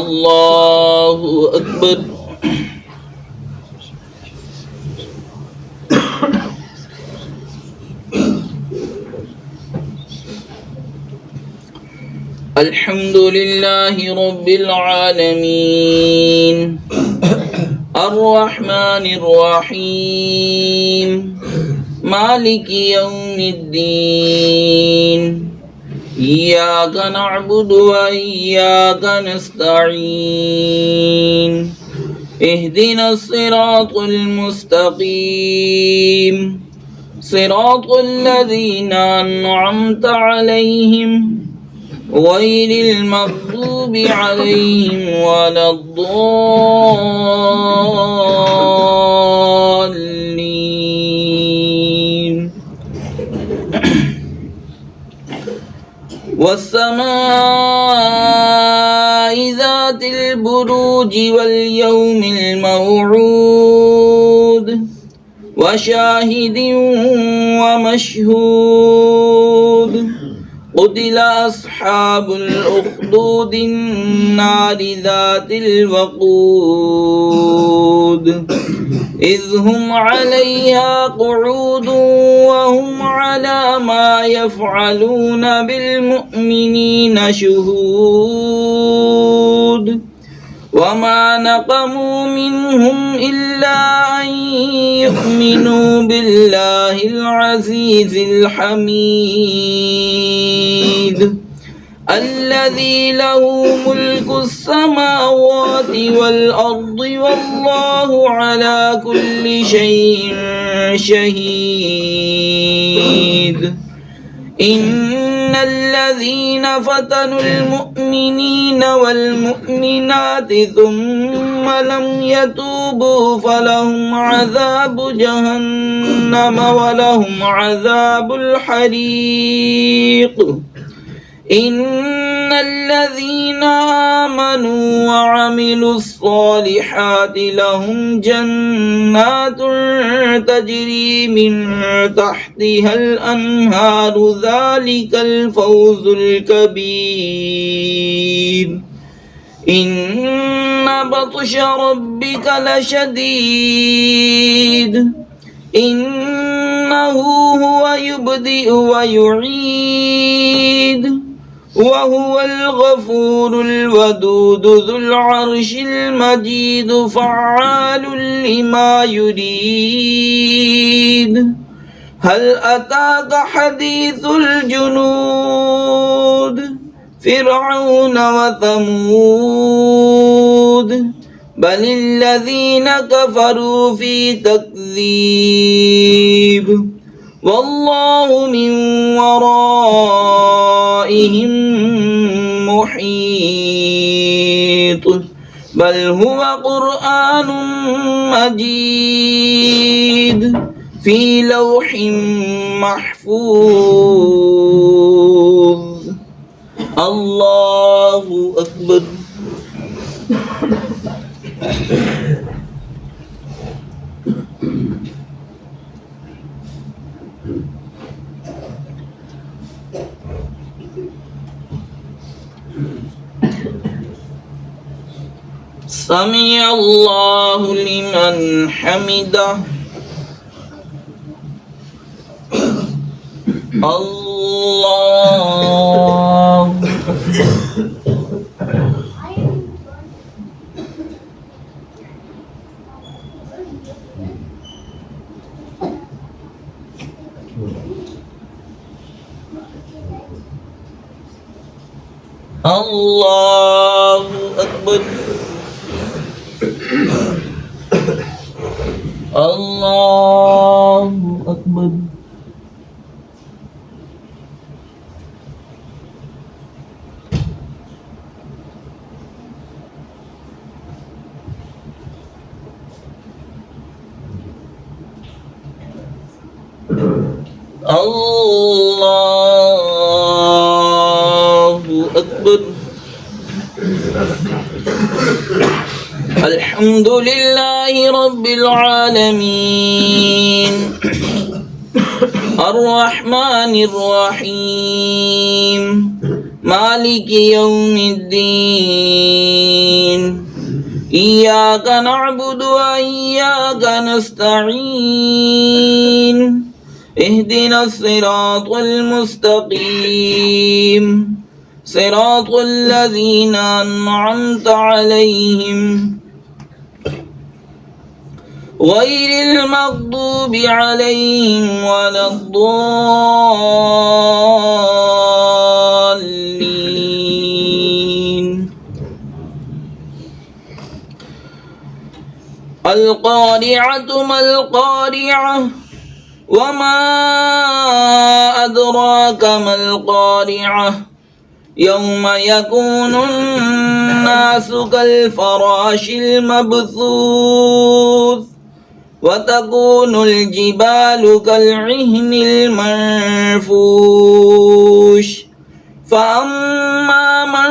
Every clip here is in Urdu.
الله أكبر. الحمد لله رب العالمين الرحمن الرحيم مالك يوم الدين إياك نعبد وإياك نستعين اهدنا الصراط المستقيم صراط الذين أنعمت عليهم غير المغضوب عليهم ولا الضالين. والسماء ذات البروج واليوم الموعود وشاهد ومشهود قتل أصحاب الأخدود النار ذات الوقود إذ هم عليها قعود وهم على ما يفعلون بالمؤمنين شهود وما نقموا منهم إلا أن يؤمنوا بالله العزيز الحميد الذي له ملك السماوات والأرض والله على كل شيء شهيد. إن الذين فتنوا المؤمنين والمؤمنات ثم لم يتوبوا فلهم عذاب جهنم ولهم عذاب الحريق. إن الذين آمنوا وعملوا الصالحات لهم جنات تجري من تحتها الأنهار ذلك الفوز الكبير. إن بطش ربك لشديد إنه هو يبدئ ويعيد وهو الغفور الودود ذو العرش المجيد فعال لما يريد. هل أتاك حديث الجنود فرعون وثمود بل الذين كفروا في تكذيب والله من ورائهم محيط بل هو قرآن مجيد في لوح محفوظ. الله أكبر. سمع الله لمن حمده. الله الله أكبر. الله أكبر. الله أكبر. الحمد لله رب العالمين الرحمن الرحيم مالك يوم الدين إياك نعبد وإياك نستعين اهدنا الصراط المستقيم صراط الذين أنعمت عليهم غير المغضوب عليهم ولا الضالين. القارعة ما القارعة وما أدراك ما القارعة يوم يكون الناس كالفراش المبثوث وتكون الجبال كالعهن المنفوش فأما من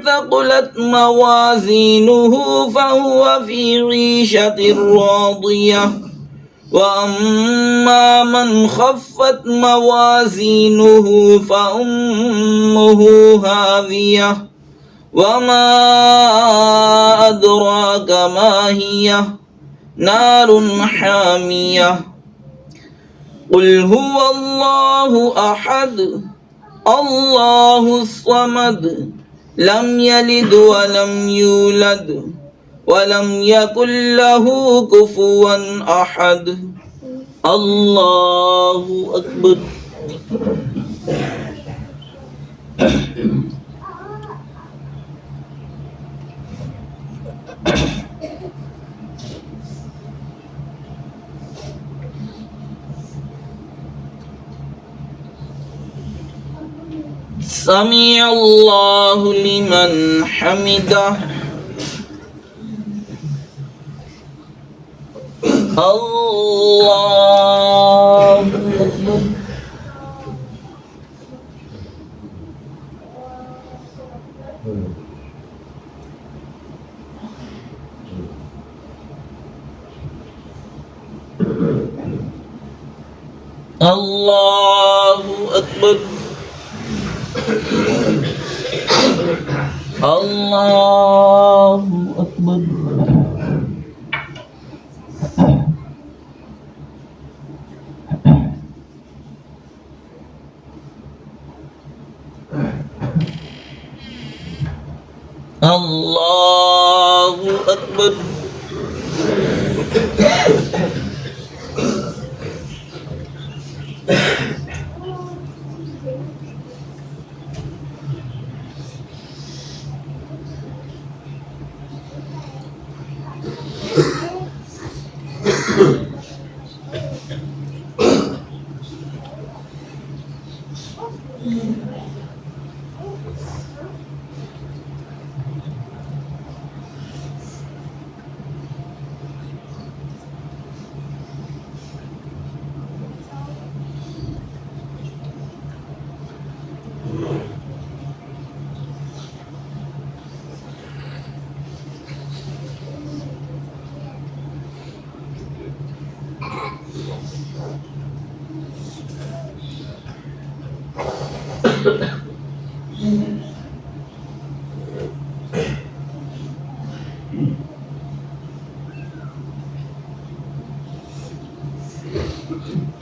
ثقلت موازينه فهو في عيشة راضية وأما من خفت موازينه فأمه هاوية وما أدراك ما هي نار حامية. قل هو الله أحد الله الصمد لم يلد ولم يولد ولم يكن له كفوا أحد. الله أكبر. سمع الله لمن حمده. الله أكبر. الله أكبر. الله أكبر. الله أكبر.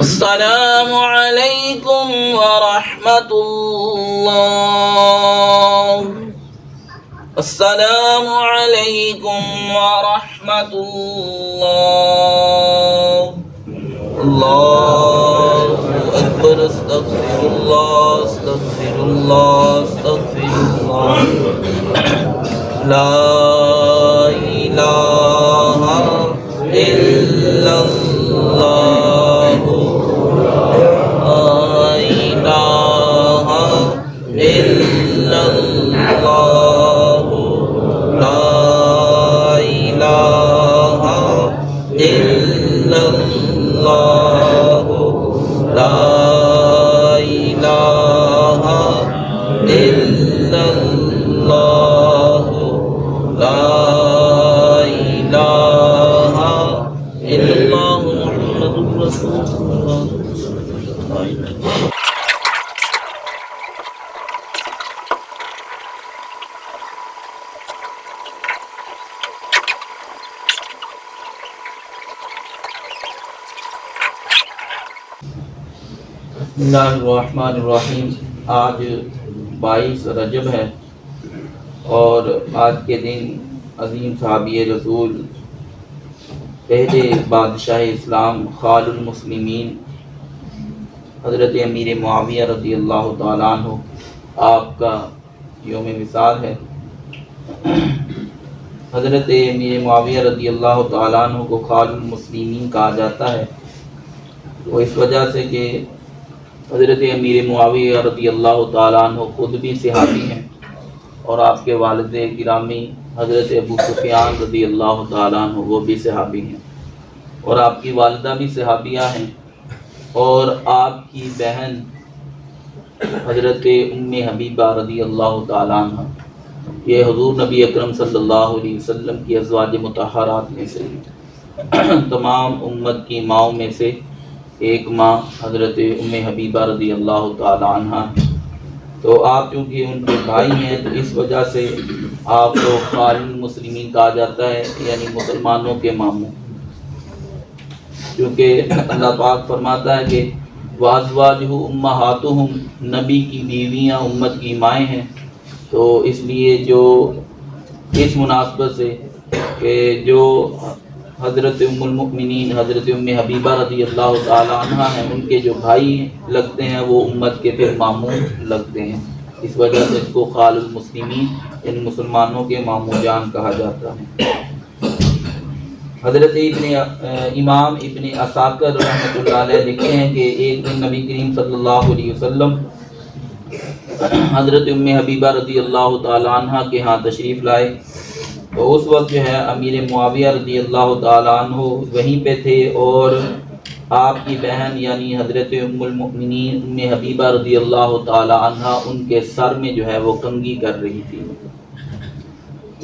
السلام عليكم ورحمة الله. السلام عليكم ورحمة الله. الله أكبر. استغفر الله استغفر الله استغفر الله. لا إله إلا الله. لا إله إلا الله. لا إله إلا الله. لا إله إلا الله. لا إله بسم اللہ الرحمن الرحیم۔ آج 22 رجب ہے اور آج کے دن عظیم صحابی رسول پہلے بادشاہ اسلام خال المسلمین حضرت امیر معاویہ رضی اللہ تعالیٰ عنہ آپ کا یوم وصال ہے۔ حضرت امیر معاویہ رضی اللہ تعالیٰ عنہ کو خال المسلمین کہا جاتا ہے، وہ اس وجہ سے کہ حضرت امیر معاویہ رضی اللہ تعالیٰ عنہ خود بھی صحابی ہیں اور آپ کے والد گرامی حضرت ابو سفیان رضی اللہ تعالیٰ عنہ وہ بھی صحابی ہیں اور آپ کی والدہ بھی صحابیہ ہیں، اور آپ کی بہن حضرت ام حبیبہ رضی اللہ تعالیٰ عنہ یہ حضور نبی اکرم صلی اللہ علیہ وسلم کی ازواج مطہرات میں سے تمام امت کی ماؤں میں سے ایک ماں حضرت ام حبیبہ رضی اللہ تعالیٰ عنہ، تو آپ چونکہ ان کے بھائی ہیں تو اس وجہ سے آپ کو خال المسلمین کہا جاتا ہے، یعنی مسلمانوں کے ماموں، کیونکہ اللہ پاک فرماتا ہے کہ وَأَزْوَاجُهُ أُمَّهَاتُهُمْ، نبی کی بیویاں امت کی مائیں ہیں، تو اس لیے جو اس مناسبت سے کہ جو حضرت ام المؤمنین حضرت ام حبیبہ رضی اللہ تعالیٰ عنہ ہیں ان کے جو بھائی لگتے ہیں وہ امت کے پھر ماموں لگتے ہیں، اس وجہ سے اس کو خال المسلمین ان مسلمانوں کے ماموں جان کہا جاتا ہے۔ حضرت امام ابن عساکر رحمۃ اللہ علیہ لکھتے ہیں کہ ایک دن نبی کریم صلی اللہ علیہ وسلم حضرت ام حبیبہ رضی اللہ تعالیٰ عنہ کے ہاں تشریف لائے، تو اس وقت جو ہے امیر معاویہ رضی اللہ تعالیٰ عنہ وہیں پہ تھے اور آپ کی بہن یعنی حضرت ام المؤمنین ام حبیبہ رضی اللہ تعالیٰ عنہ ان کے سر میں جو ہے وہ کنگھی کر رہی تھی،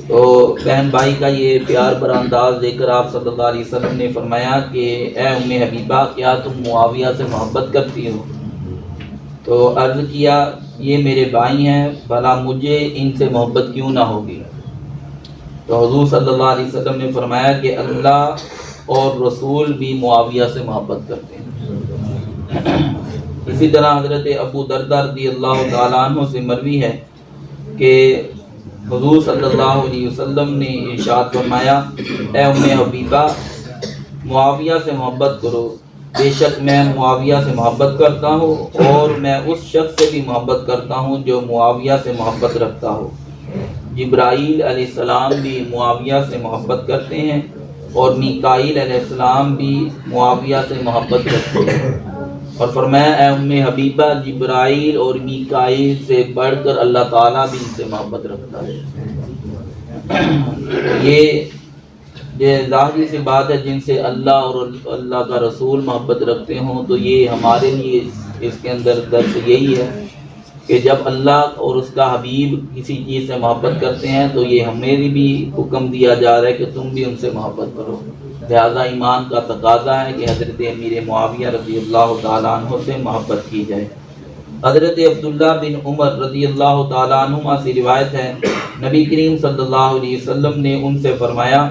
تو بہن بھائی کا یہ پیار بھرا انداز دیکھ کر آپ صلی اللہ علیہ وسلم نے فرمایا کہ اے ام حبیبہ کیا تم معاویہ سے محبت کرتی ہو؟ تو عرض کیا یہ میرے بھائی ہیں، بھلا مجھے ان سے محبت کیوں نہ ہوگی؟ تو حضور صلی اللہ علیہ وسلم نے فرمایا کہ اللہ اور رسول بھی معاویہ سے محبت کرتے ہیں۔ اسی طرح حضرت ابو دردہ رضی اللہ تعالیٰ عنہ سے مروی ہے کہ حضور صلی اللہ علیہ وسلم نے ارشاد فرمایا اے ام حبیبہ معاویہ سے محبت کرو، بے شک میں معاویہ سے محبت کرتا ہوں اور میں اس شخص سے بھی محبت کرتا ہوں جو معاویہ سے محبت رکھتا ہو۔ جبرائیل علیہ السلام بھی معاویہ سے محبت کرتے ہیں اور میکائیل علیہ السلام بھی معاویہ سے محبت رکھتے ہیں، اور فرمایا اے ام حبیبہ جبرائیل اور میکائیل سے بڑھ کر اللہ تعالیٰ بھی ان سے محبت رکھتا ہے۔ یہ ظاہری سی بات ہے، جن سے اللہ اور اللہ کا رسول محبت رکھتے ہوں تو یہ ہمارے لیے اس کے اندر درس یہی ہے کہ جب اللہ اور اس کا حبیب کسی چیز سے محبت کرتے ہیں تو یہ ہمیں بھی حکم دیا جا رہا ہے کہ تم بھی ان سے محبت کرو، لہذا ایمان کا تقاضا ہے کہ حضرت امیر معاویہ رضی اللہ تعالیٰ عنہ سے محبت کی جائے۔ حضرت عبداللہ بن عمر رضی اللہ تعالیٰ عنہما سے روایت ہے نبی کریم صلی اللہ علیہ وسلم نے ان سے فرمایا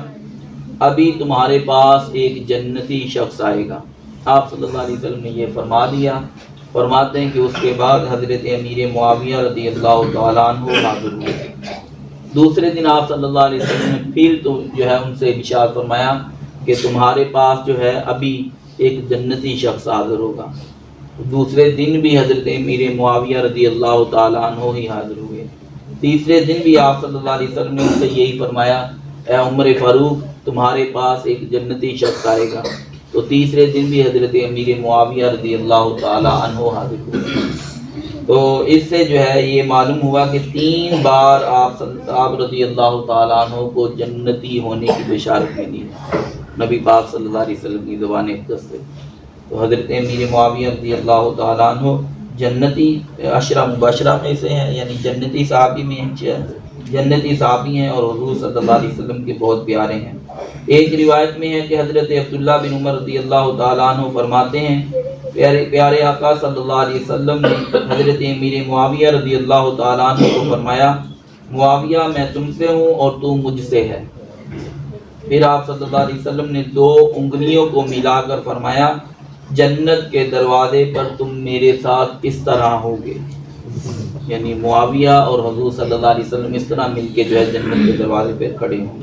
ابھی تمہارے پاس ایک جنتی شخص آئے گا۔ آپ صلی اللہ علیہ وسلم نے یہ فرما دیا، فرماتے ہیں کہ اس کے بعد حضرت امیر معاویہ رضی اللہ تعالیٰ عنہ حاضر ہوئے۔ دوسرے دن آپ صلی اللہ علیہ وسلم نے پھر تو جو ہے ان سے بشارت فرمایا کہ تمہارے پاس جو ہے ابھی ایک جنتی شخص حاضر ہوگا۔ دوسرے دن بھی حضرت امیر معاویہ رضی اللہ تعالیٰ عنہ ہی حاضر ہوئے۔ تیسرے دن بھی آپ صلی اللہ علیہ وسلم نے ان سے یہی فرمایا اے عمر فاروق تمہارے پاس ایک جنتی شخص آئے گا، تو تیسرے دن بھی حضرت امیر معاویہ رضی اللہ تعالیٰ عنہ حاضر ہوئے۔ تو اس سے جو ہے یہ معلوم ہوا کہ 3 بار آپ رضی اللہ تعالیٰ عنہ کو جنتی ہونے کی بشارت ملی نبی پاک صلی اللہ علیہ وسلم کی زبان اقدس سے۔ تو حضرت امیر معاویہ رضی اللہ تعالیٰ عنہ جنتی عشرہ مبشرہ میں سے ہیں، یعنی جنتی صحابی میں جنتی صحابی ہیں اور حضور صلی اللہ علیہ وسلم کے بہت پیارے ہیں۔ ایک روایت میں ہے کہ حضرت عبداللہ بن عمر رضی اللہ تعالیٰ عنہ فرماتے ہیں پیارے آقا صلی اللہ علیہ وسلم نے حضرت امیر معاویہ رضی اللہ تعالیٰ عنہ کو فرمایا معاویہ میں تم سے ہوں اور تو مجھ سے ہے۔ پھر آپ صلی اللہ علیہ وسلم نے 2 انگلیوں کو ملا کر فرمایا جنت کے دروازے پر تم میرے ساتھ کس طرح ہوگے، یعنی معاویہ اور حضور صلی اللہ علیہ وسلم اس طرح مل کے جو ہے جنت کے دروازے پہ کھڑے ہوں۔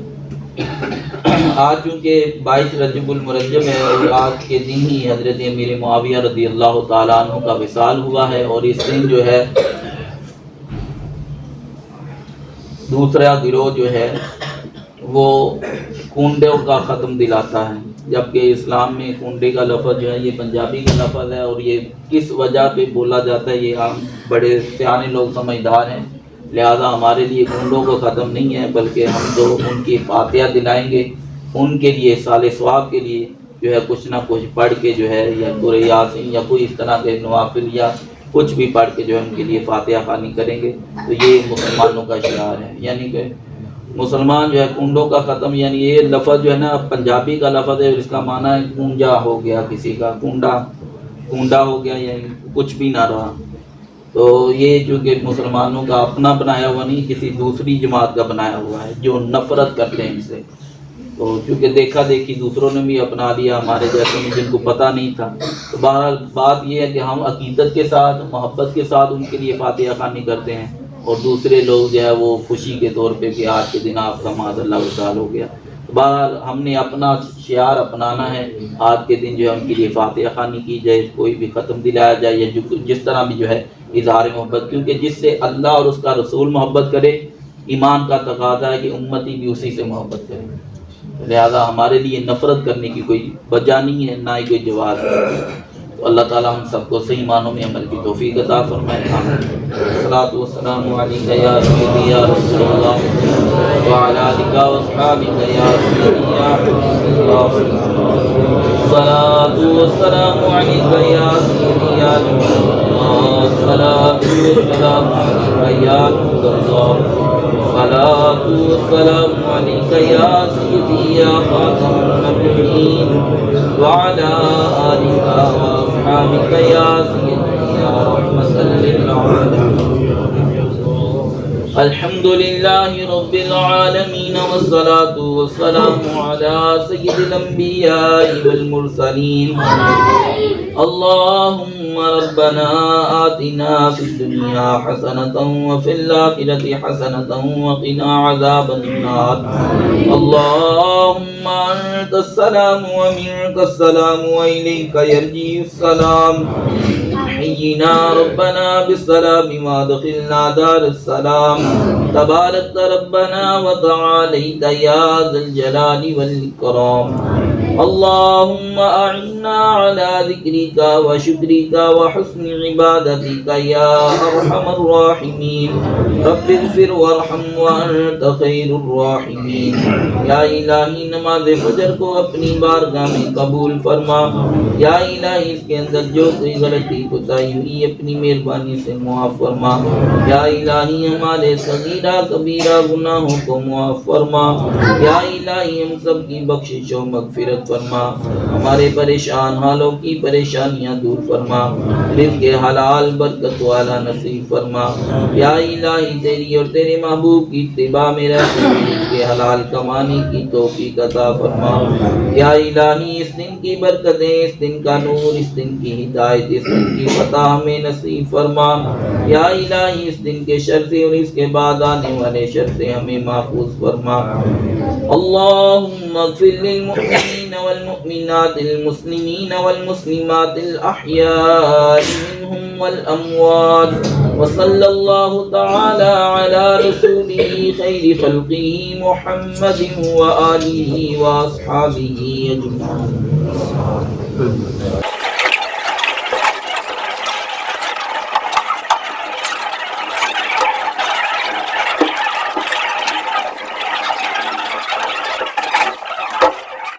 آج چونکہ 22 رجب المرجب ہے اور آج کے دن ہی حضرت امیر معاویہ رضی اللہ تعالیٰ عنہ کا وصال ہوا ہے، اور اس دن جو ہے دوسرا گروہ جو ہے وہ کنڈوں کا ختم دلاتا ہے، جبکہ اسلام میں کنڈے کا لفظ جو ہے یہ پنجابی کا لفظ ہے، اور یہ کس وجہ پہ بولا جاتا ہے یہ ہم بڑے سیانے لوگ سمجھدار ہیں، لہذا ہمارے لیے کنڈوں کو ختم نہیں ہے، بلکہ ہم جو ان کی فاتحہ دلائیں گے ان کے لیے سال ثواب کے لیے جو ہے کچھ نہ کچھ پڑھ کے جو ہے یا سورہ یاسین یا کوئی اس طرح کے نوافل یا کچھ بھی پڑھ کے جو ہے ان کے لیے فاتحہ خوانی کریں گے، تو یہ مسلمانوں کا شعار ہے۔ یعنی کہ مسلمان جو ہے کنڈوں کا ختم، یعنی یہ لفظ جو ہے نا پنجابی کا لفظ ہے، اور اس کا معنی ہے کنجا ہو گیا، کسی کا کنڈا ہو گیا، یعنی کچھ بھی نہ رہا۔ تو یہ چونکہ مسلمانوں کا اپنا بنایا ہوا نہیں، کسی دوسری جماعت کا بنایا ہوا ہے جو نفرت کرتے ہیں ان سے، تو چونکہ دیکھا دیکھی دوسروں نے بھی اپنا لیا، ہمارے جیسے جن کو پتہ نہیں تھا۔ تو بہرحال بات یہ ہے کہ ہم عقیدت کے ساتھ محبت کے ساتھ ان کے لیے فاتحہ خوانی کرتے ہیں، اور دوسرے لوگ جو ہے وہ خوشی کے طور پہ کہ آج کے دن آپ کا معاذ اللہ وصال ہو گیا۔ بہرحال ہم نے اپنا شعار اپنانا ہے، آج کے دن جو ہے ان کے لیے فاتحہ خوانی کی جائے، کوئی بھی ختم دلایا جائے، یا جس طرح بھی جو ہے اظہار محبت، کیونکہ جس سے اللہ اور اس کا رسول محبت کرے، ایمان کا تقاضا ہے کہ امتی بھی اسی سے محبت کرے، لہذا ہمارے لیے نفرت کرنے کی کوئی وجہ نہیں ہے، نہ ہی کوئی جواز ہے۔ تو اللہ تعالیٰ ہم سب کو صحیح معنوں میں عمل کی توفیق عطا فرمائے۔ الصلاۃ والسلام علیک یا سیدی یا رسول اللہ وعلی آلک واصحابک یا سیدی یا حبیب اللہ، الصلاۃ والسلام علیک یا سیدی یا رسول اللہ، الصلاۃ والسلام علیک یا نور اللہ، الصلاۃ والسلام علیک یا سیدی یا خاتم النبیین وعلی آلک واصحابک یا سیدی یا رحمۃ للعالمین۔ الحمد للہ رب العالمین والصلاۃ والسلام علی سید الانبیاء والمرسلین۔ اللہم ربنا آتنا فی الدنیا حسنۃ وفی الآخرۃ حسنۃ وقنا عذاب النار۔ اللہم انت السلام ومنک السلام والیک یرجع السلام، حینا ربنا بالسلام وادخلنا دار السلام، تبارک ربنا وتعالیت یا ذا الجلال والاکرام۔ اللہم اعنا علی ذکرک وشکرک وحسن عبادتک یا ارحم الراحمین، رب اغفر وارحم وانت خیر الراحمین۔ یا الہی نماز فجر کو اپنی بارگاہ میں قبول فرما، یا الہی اس کے اندر جو کوئی غلطی کوتاہی ہوئی اپنی مہربانی سے معاف فرما، یا الہی ہمارے صغیرہ کبیرہ گناہوں کو معاف فرما، یا الہی ہم سب کی بخشش و مغفرت فرما، ہمارے پریشان حالوں کی پریشانیاں دور فرما، رزق حلال برکت والا نصیب فرما، یا الہی تیری اور تیرے محبوب کی اتباع میں رہتے ہوئے رزق حلال کمانے کی توفیق عطا فرما، یا الہی اس دن کی برکتیں، اس دن کا نور، اس دن کی ہدایت، اس دن کی فتح ہمیں نصیب فرما، یا الہی اس دن کے شر سے اور اس کے بعد آنے والے شر سے ہمیں محفوظ فرما۔ اللہم اغفر للمؤمنین والمؤمنات المسلمین والمسلمات الاحیاء منہم والاموات، وصلی اللہ تعالی علی رسولہ خیر خلقہ محمد وآلہ واصحابہ اجمعین۔